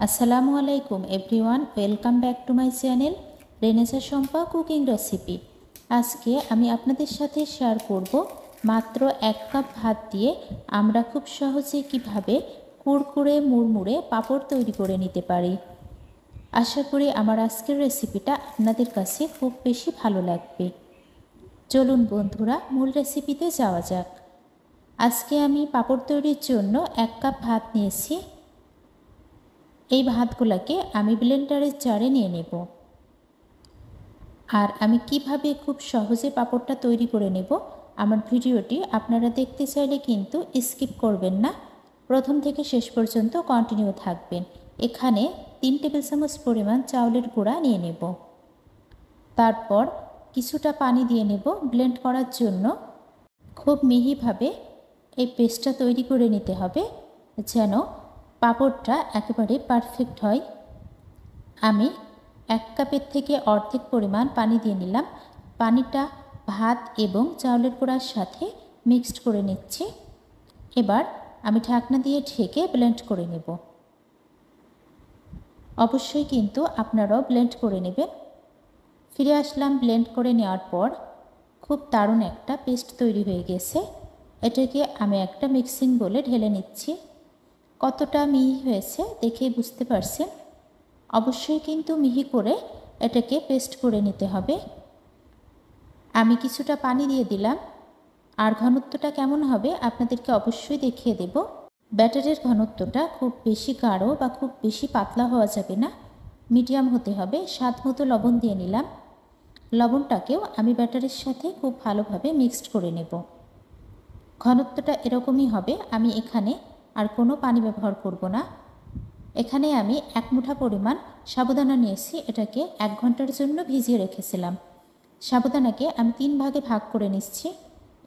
আসসালামু আলাইকুম everyone, welcome back to my channel Renaissance Shampa cooking recipe. আজকে আমি আপনাদের সাথে শেয়ার করব মাত্র 1 কাপ ভাত দিয়ে আমরা খুব সহজে কিভাবে কুড়কুড়ে মুড়মুড়ে পাঁপড় তৈরি করে নিতে পারি। আশা করি আমার আজকের রেসিপিটা আপনাদের কাছে খুব বেশি ভালো লাগবে। চলুন বন্ধুরা, মূল রেসিপিতে যাওয়া যাক। আজকে আমি পাঁপড় তৈরির জন্য 1 কাপ ভাত নিয়েছি। এই ভাতগুলোকে আমি ব্লেন্ডারের জারে নিয়ে নেব। আর আমি কিভাবে খুব সহজে পাঁপড়টা তৈরি করে নেব, আমার ভিডিওটি আপনারা দেখতে চাইলে কিন্তু স্কিপ করবেন না, প্রথম থেকে শেষ পর্যন্ত কন্টিনিউ থাকবেন। এখানে 3 টেবিল চামচ পরিমাণ চাউলের গুঁড়া নিয়ে নেব। তারপর কিছুটা পানি দিয়ে নেব ব্লেন্ড করার জন্য। খুব মিহিভাবে এই পেস্টটা তৈরি করে নিতে হবে যেন পাঁপড়টা একেবারে পারফেক্ট হয়। আমি 1 কাপের থেকে অর্ধেক পরিমাণ পানি দিয়ে নিলাম। পানিটা ভাত এবং চাউলের গুঁড়ার সাথে মিক্সড করে নিচ্ছি। এবার আমি ঢাকনা দিয়ে ঢেকে ব্লেন্ড করে নেব। অবশ্যই কিন্তু আপনারাও ব্লেন্ড করে নেবেন। ফিরে আসলাম ব্লেন্ড করে নেওয়ার পর। খুব দারুণ একটা পেস্ট তৈরি হয়ে গেছে। এটাকে আমি একটা মিক্সিং বোলে ঢেলে নিচ্ছি। কতটা মিহি হয়েছে দেখেই বুঝতে পারছেন। অবশ্যই কিন্তু মিহি করে এটাকে পেস্ট করে নিতে হবে। আমি কিছুটা পানি দিয়ে দিলাম। আর ঘনত্বটা কেমন হবে আপনাদেরকে অবশ্যই দেখিয়ে দেব। ব্যাটারের ঘনত্বটা খুব বেশি গাঢ় বা খুব বেশি পাতলা হওয়া যাবে না, মিডিয়াম হতে হবে। স্বাদ মতো লবণ দিয়ে নিলাম। লবণটাকেও আমি ব্যাটারের সাথে খুব ভালোভাবে মিক্সড করে নেব। ঘনত্বটা এরকমই হবে। আমি এখানে আর কোনো পানি ব্যবহার করব না। এখানে আমি 1 মুঠা পরিমাণ সাবুদানা নিয়েছি। এটাকে 1 ঘন্টার জন্য ভিজিয়ে রেখেছিলাম। সাবুদানাকে আমি 3 ভাগে ভাগ করে নিচ্ছি।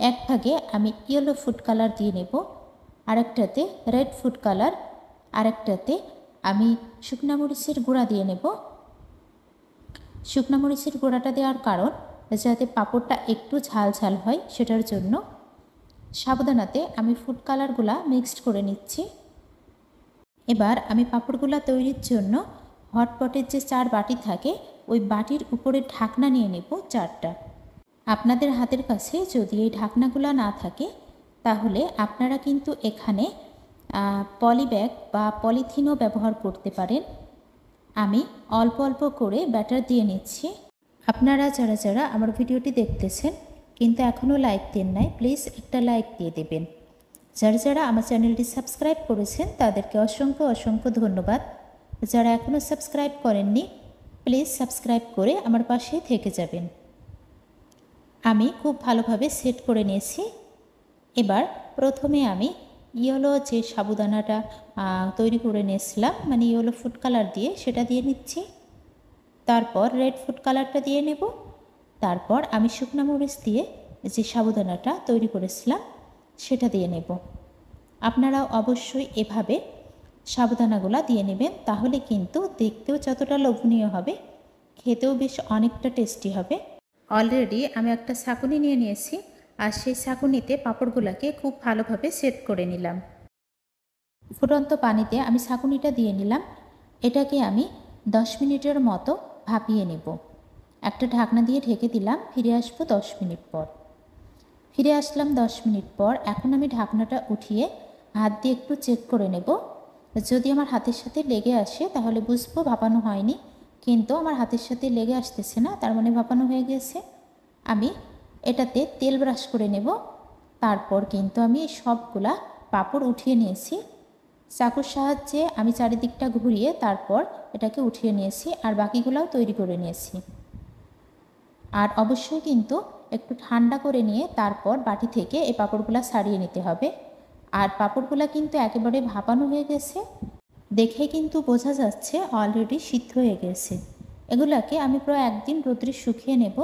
1 ভাগে আমি ইয়েলো ফুড কালার দিয়ে নেব, আরেকটাতে রেড ফুড কালার, আরেকটাতে আমি শুকনা মরিচের গুঁড়া দিয়ে নেব। শুকনা মরিচের গুঁড়াটা দেওয়ার কারণ যাতে পাঁপড়টা একটু ঝাল ঝাল হয়, সেটার জন্য। সাবুদানাতে আমি ফুড কালারগুলা মিক্সড করে নিচ্ছি। এবার আমি পাঁপড়গুলা তৈরির জন্য হটপটের যে 4 বাটি থাকে, ওই বাটির উপরে ঢাকনা নিয়ে নেব 4টা। আপনাদের হাতের কাছে যদি এই ঢাকনাগুলো না থাকে তাহলে আপনারা কিন্তু এখানে পলিব্যাগ বা পলিথিনও ব্যবহার করতে পারেন। আমি অল্প অল্প করে ব্যাটার দিয়ে নিচ্ছি। আপনারা যারা যারা আমার ভিডিওটি দেখতেছেন কিন্তু এখনও লাইক দেন নাই, প্লিজ একটা লাইক দিয়ে দেবেন। যারা যারা আমার চ্যানেলটি সাবস্ক্রাইব করেছেন তাদেরকে অসংখ্য অসংখ্য ধন্যবাদ। যারা এখনও সাবস্ক্রাইব করেননি প্লিজ সাবস্ক্রাইব করে আমার পাশে থেকে যাবেন। আমি খুব ভালোভাবে সেট করে নিয়েছি। এবার প্রথমে আমি ইয়েলো যে সাবুদানাটা তৈরি করে নিয়েছিলাম, মানে ইয়েলো ফুড কালার দিয়ে, সেটা দিয়ে নিচ্ছি। তারপর রেড ফুড কালারটা দিয়ে নেব। তারপর আমি শুকনো মরিচ দিয়ে যে সাবুদানাটা তৈরি করেছিলাম সেটা দিয়ে নেব। আপনারাও অবশ্যই এভাবে সাবুদানাগুলো দিয়ে নেবেন, তাহলে কিন্তু দেখতেও যতটা লোভনীয় হবে, খেতেও বেশ অনেকটা টেস্টি হবে। অলরেডি আমি একটা ছাঁকুনি নিয়ে নিয়েছি, আর সেই ছাঁকুনিতে পাঁপড়গুলোকে খুব ভালোভাবে সেট করে নিলাম। ফুটন্ত পানিতে আমি ছাঁকুনিটা দিয়ে নিলাম। এটাকে আমি 10 মিনিটের মতো ভাপিয়ে নেব। একটা ঢাকনা দিয়ে ঢেকে দিলাম। ফিরে আসবো 10 মিনিট পর। ফিরে আসলাম 10 মিনিট পর। এখন আমি ঢাকনাটা উঠিয়ে হাত দিয়ে একটু চেক করে নেব। যদি আমার হাতের সাথে লেগে আসে তাহলে বুঝবো ভাপানো হয়নি, কিন্তু আমার হাতের সাথে লেগে আসতেছে না, তার মানে ভাপানো হয়ে গেছে। আমি এটাতে তেল ব্রাশ করে নেব। তারপর কিন্তু আমি সবগুলা পাঁপড় উঠিয়ে নিয়েছি। চাকুর সাহায্যে আমি চারিদিকটা ঘুরিয়ে তারপর এটাকে উঠিয়ে নিয়েছি, আর বাকিগুলাও তৈরি করে নিয়েছি। আর অবশ্যই কিন্তু একটু ঠান্ডা করে নিয়ে তারপর বাটি থেকে এই পাঁপড়গুলা ছাড়িয়ে নিতে হবে। আর পাঁপড়গুলা কিন্তু একেবারে ভাপানো হয়ে গেছে, দেখে কিন্তু বোঝা যাচ্ছে অলরেডি সিদ্ধ হয়ে গেছে। এগুলাকে আমি প্রায় 1 দিন রোদ্রে শুকিয়ে নেব।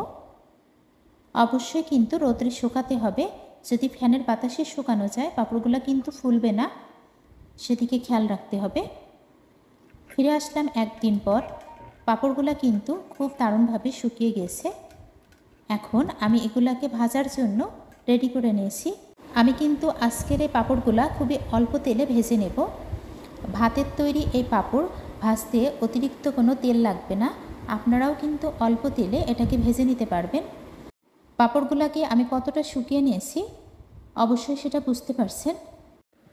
অবশ্যই কিন্তু রোদ্রে শুকাতে হবে। যদি ফ্যানের বাতাসে শুকানো যায় পাঁপড়গুলা কিন্তু ফুলবে না, সেদিকে খেয়াল রাখতে হবে। ফিরে আসলাম 1 দিন পর। পাঁপড়গুলা কিন্তু খুব দারুণভাবে শুকিয়ে গেছে। এখন আমি এগুলাকে ভাজার জন্য রেডি করে নিয়েছি। আমি কিন্তু আজকের এই পাঁপড়গুলা খুবই অল্প তেলে ভেজে নেব। ভাতের তৈরি এই পাঁপড় ভাজতে অতিরিক্ত কোনো তেল লাগবে না, আপনারাও কিন্তু অল্প তেলে এটাকে ভেজে নিতে পারবেন। পাঁপড়গুলোকে আমি কতটা শুকিয়ে নিয়েছি অবশ্যই সেটা বুঝতে পারছেন।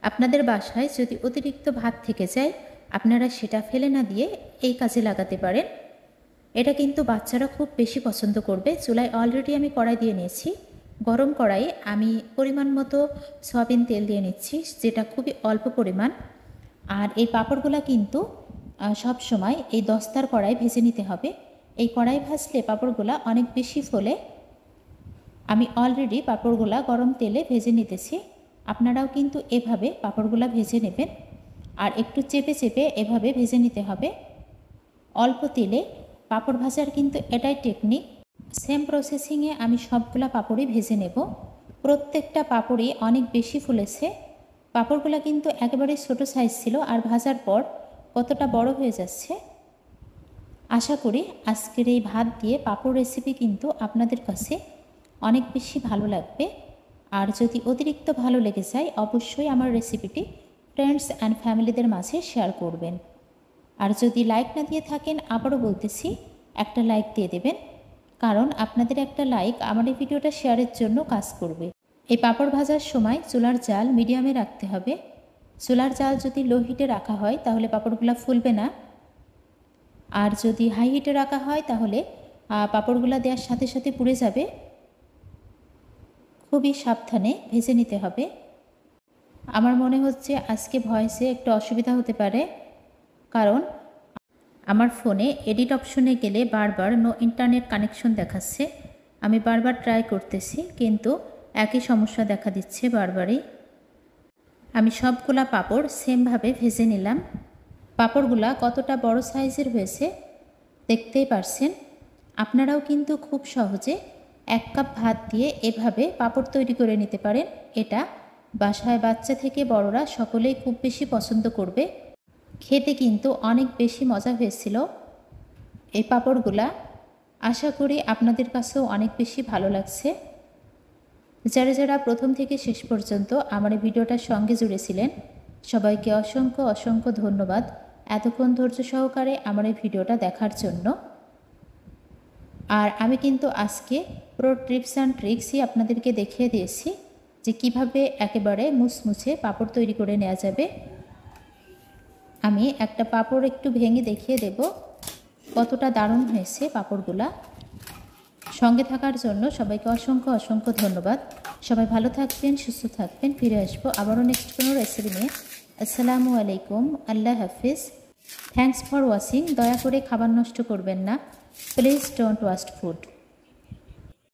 আপনাদের বাসায় যদি অতিরিক্ত ভাত থেকে যায় আপনারা সেটা ফেলে না দিয়ে এই কাজে লাগাতে পারেন। এটা কিন্তু বাচ্চারা খুব বেশি পছন্দ করবে। চুলায় অলরেডি আমি কড়াই দিয়ে নিয়েছি। গরম কড়াইয়ে আমি পরিমাণ মতো সয়াবিন তেল দিয়ে নিচ্ছি, যেটা খুবই অল্প পরিমাণ। আর এই পাঁপড়গুলো কিন্তু সব সময় এই দস্তার কড়াই ভেজে নিতে হবে। এই কড়াই ভাজলে পাঁপড়গুলো অনেক বেশি ফোলে। আমি অলরেডি পাঁপড়গুলো গরম তেলে ভেজে নিতেছি। আপনারাও কিন্তু এভাবে পাঁপড়গুলো ভেজে নেবেন। আর একটু চেপে চেপে এভাবে ভেজে নিতে হবে অল্প তেলে। পাঁপড় ভাজার কিন্তু এটাই টেকনিক। সেম প্রসেসিংয়ে আমি সবগুলা পাঁপড়ই ভেজে নেব। প্রত্যেকটা পাঁপড়ই অনেক বেশি ফুলেছে। পাঁপড়গুলো কিন্তু একেবারে ছোট সাইজ ছিল, আর ভাজার পর কতটা বড় হয়ে যাচ্ছে। আশা করি আজকের এই ভাত দিয়ে পাঁপড় রেসিপি কিন্তু আপনাদের কাছে অনেক বেশি ভালো লাগবে। আর যদি অতিরিক্ত ভালো লেগে যায় অবশ্যই আমার রেসিপিটি ফ্রেন্ডস অ্যান্ড ফ্যামিলিদের মাঝে শেয়ার করবেন। আর যদি লাইক না দিয়ে থাকেন আবারও বলতেছি একটা লাইক দিয়ে দেবেন, কারণ আপনাদের একটা লাইক আমার এই ভিডিওটা শেয়ারের জন্য কাজ করবে। এই পাঁপড় ভাজার সময় চুলার জাল মিডিয়ামে রাখতে হবে। চুলার জাল যদি লো হিটে রাখা হয় তাহলে পাঁপড়গুলো ফুলবে না, আর যদি হাই হিটে রাখা হয় তাহলে পাঁপড়গুলো দেওয়ার সাথে সাথে পুড়ে যাবে। খুবই সাবধানে ভেজে নিতে হবে। আমার মনে হচ্ছে আজকে ভয়েসে একটু অসুবিধা হতে পারে, কারণ আমার ফোনে এডিট অপশনে গেলে বারবার নো ইন্টারনেট কানেকশন দেখাচ্ছে। আমি বারবার ট্রাই করতেছি কিন্তু একই সমস্যা দেখা দিচ্ছে বারবারই। আমি সবগুলা পাঁপড় সেমভাবে ভেজে নিলাম। পাঁপড়গুলা কতটা বড় সাইজের হয়েছে দেখতেই পারছেন। আপনারাও কিন্তু খুব সহজে 1 কাপ ভাত দিয়ে এভাবে পাঁপড় তৈরি করে নিতে পারেন। এটা বাসায় বাচ্চা থেকে বড়রা সকলেই খুব বেশি পছন্দ করবে। খেতে কিন্তু অনেক বেশি মজা হয়েছিল এই পাঁপড়গুলা। আশা করি আপনাদের কাছেও অনেক বেশি ভালো লাগছে। যারা যারা প্রথম থেকে শেষ পর্যন্ত আমার এই ভিডিওটার সঙ্গে জুড়েছিলেন সবাইকে অসংখ্য অসংখ্য ধন্যবাদ এতক্ষণ ধৈর্য সহকারে আমার এই ভিডিওটা দেখার জন্য। আর আমি কিন্তু আজকে পুরো টিপস অ্যান্ড ট্রিক্সই আপনাদেরকে দেখিয়ে দিয়েছি যে কিভাবে একেবারে মুচমুচে পাঁপড় তৈরি করে নেওয়া যাবে। আমি একটা পাঁপড় একটু ভেঙে দেখিয়ে দেব কতটা দারুণ হয়েছে পাঁপড়গুলা। সঙ্গে থাকার জন্য সবাইকে অসংখ্য অসংখ্য ধন্যবাদ। সবাই ভালো থাকবেন, সুস্থ থাকবেন। ফিরে আসবো আবারও নেক্সট কোনো রেসিপি নিয়ে। আসসালামু আলাইকুম, আল্লাহ হাফিজ। Thanks for watching. দয়া করে খাবার নষ্ট করবেন না। Please don't waste food.